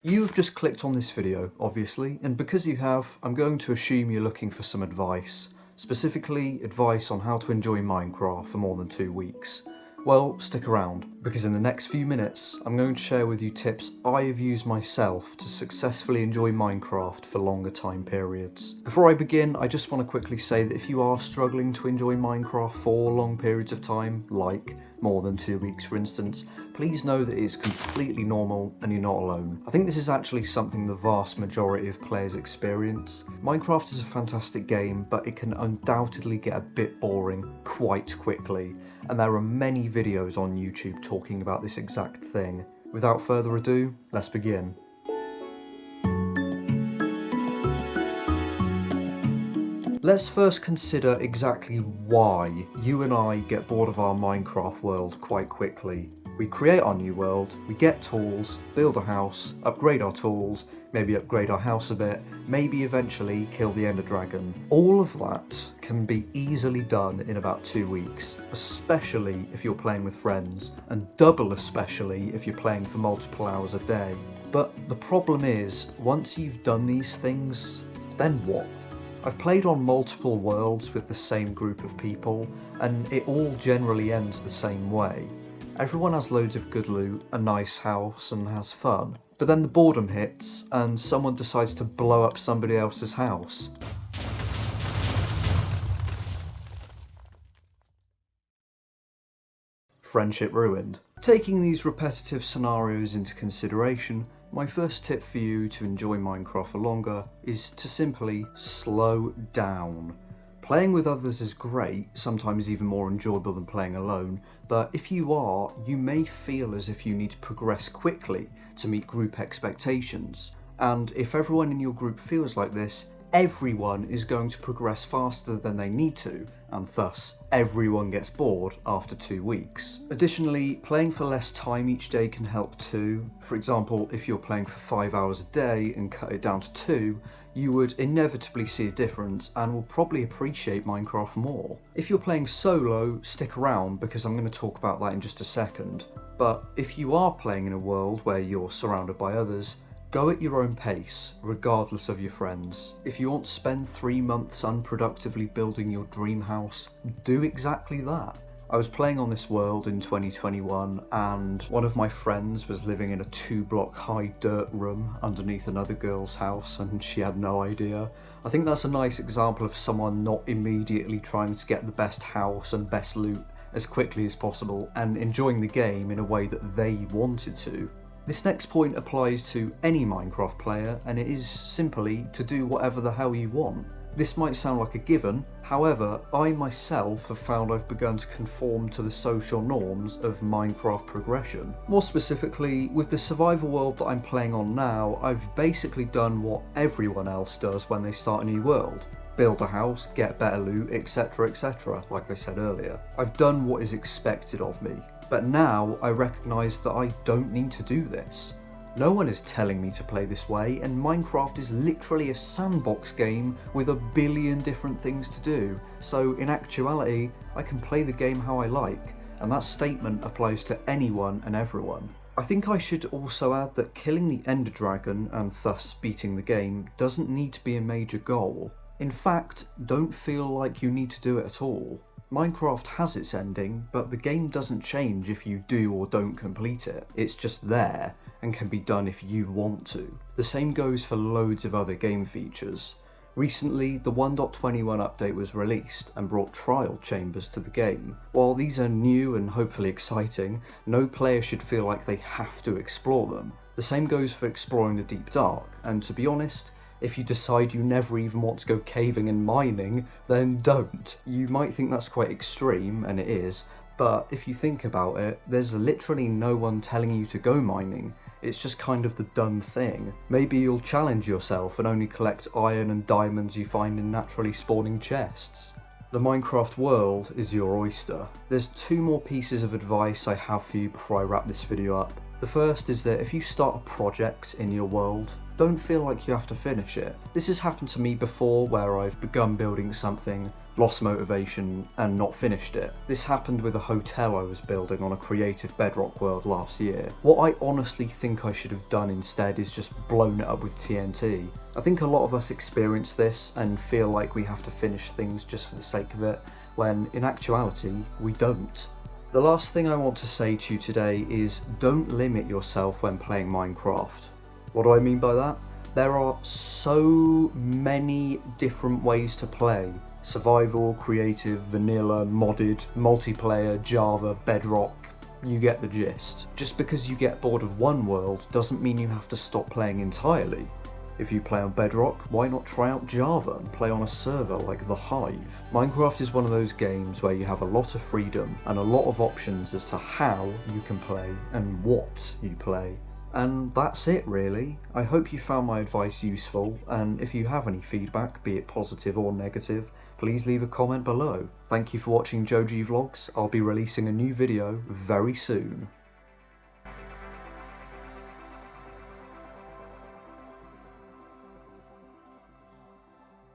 You have just clicked on this video, obviously, and because you have, I'm going to assume you're looking for some advice. Specifically, advice on how to enjoy Minecraft for more than 2 weeks. Well, stick around, because in the next few minutes, I'm going to share with you tips I have used myself to successfully enjoy Minecraft for longer time periods. Before I begin, I just want to quickly say that if you are struggling to enjoy Minecraft for long periods of time, like more than 2 weeks for instance, please know that it is completely normal and you're not alone. I think this is actually something the vast majority of players experience. Minecraft is a fantastic game, but it can undoubtedly get a bit boring quite quickly, and there are many videos on YouTube talking about this exact thing. Without further ado, let's begin. Let's first consider exactly why you and I get bored of our Minecraft world quite quickly. We create our new world, we get tools, build a house, upgrade our tools, maybe upgrade our house a bit, maybe eventually kill the Ender Dragon. All of that can be easily done in about 2 weeks, especially if you're playing with friends, and double especially if you're playing for multiple hours a day. But the problem is, once you've done these things, then what? I've played on multiple worlds with the same group of people, and it all generally ends the same way. Everyone has loads of good loot, a nice house, and has fun. But then the boredom hits, and someone decides to blow up somebody else's house. Friendship ruined. Taking these repetitive scenarios into consideration, my first tip for you to enjoy Minecraft for longer is to simply slow down. Playing with others is great, sometimes even more enjoyable than playing alone, but if you are, you may feel as if you need to progress quickly to meet group expectations. And if everyone in your group feels like this, everyone is going to progress faster than they need to, and thus everyone gets bored after 2 weeks. Additionally, playing for less time each day can help too. For example, if you're playing for 5 hours a day and cut it down to 2, you would inevitably see a difference and will probably appreciate Minecraft more. If you're playing solo, stick around because I'm going to talk about that in just a second. But if you are playing in a world where you're surrounded by others, go at your own pace, regardless of your friends. If you want to spend 3 months unproductively building your dream house, do exactly that. I was playing on this world in 2021 and one of my friends was living in a 2-block high dirt room underneath another girl's house and she had no idea. I think that's a nice example of someone not immediately trying to get the best house and best loot as quickly as possible and enjoying the game in a way that they wanted to. This next point applies to any Minecraft player, and it is simply to do whatever the hell you want. This might sound like a given, however, I myself have found I've begun to conform to the social norms of Minecraft progression. More specifically, with the survival world that I'm playing on now, I've basically done what everyone else does when they start a new world. Build a house, get better loot, etc, etc, like I said earlier. I've done what is expected of me. But now I recognise that I don't need to do this. No one is telling me to play this way, and Minecraft is literally a sandbox game with a billion different things to do, so in actuality, I can play the game how I like, and that statement applies to anyone and everyone. I think I should also add that killing the Ender Dragon, and thus beating the game, doesn't need to be a major goal. In fact, don't feel like you need to do it at all. Minecraft has its ending, but the game doesn't change if you do or don't complete it. It's just there, and can be done if you want to. The same goes for loads of other game features. Recently, the 1.21 update was released and brought trial chambers to the game. While these are new and hopefully exciting, no player should feel like they have to explore them. The same goes for exploring the Deep Dark, and to be honest, if you decide you never even want to go caving and mining, then don't. You might think that's quite extreme, and it is, but if you think about it, there's literally no one telling you to go mining. It's just kind of the done thing. Maybe you'll challenge yourself and only collect iron and diamonds you find in naturally spawning chests. The Minecraft world is your oyster. There's 2 more pieces of advice I have for you before I wrap this video up. The first is that if you start a project in your world, don't feel like you have to finish it. This has happened to me before where I've begun building something, lost motivation, and not finished it. This happened with a hotel I was building on a creative bedrock world last year. What I honestly think I should have done instead is just blown it up with TNT. I think a lot of us experience this and feel like we have to finish things just for the sake of it, when in actuality, we don't. The last thing I want to say to you today is don't limit yourself when playing Minecraft. What do I mean by that? There are so many different ways to play. Survival, creative, vanilla, modded, multiplayer, Java, Bedrock, you get the gist. Just because you get bored of one world doesn't mean you have to stop playing entirely. If you play on Bedrock, why not try out Java and play on a server like The Hive? Minecraft is one of those games where you have a lot of freedom and a lot of options as to how you can play and what you play. And that's it really. I hope you found my advice useful, and if you have any feedback, be it positive or negative, please leave a comment below. Thank you for watching Joji Vlogs. I'll be releasing a new video very soon.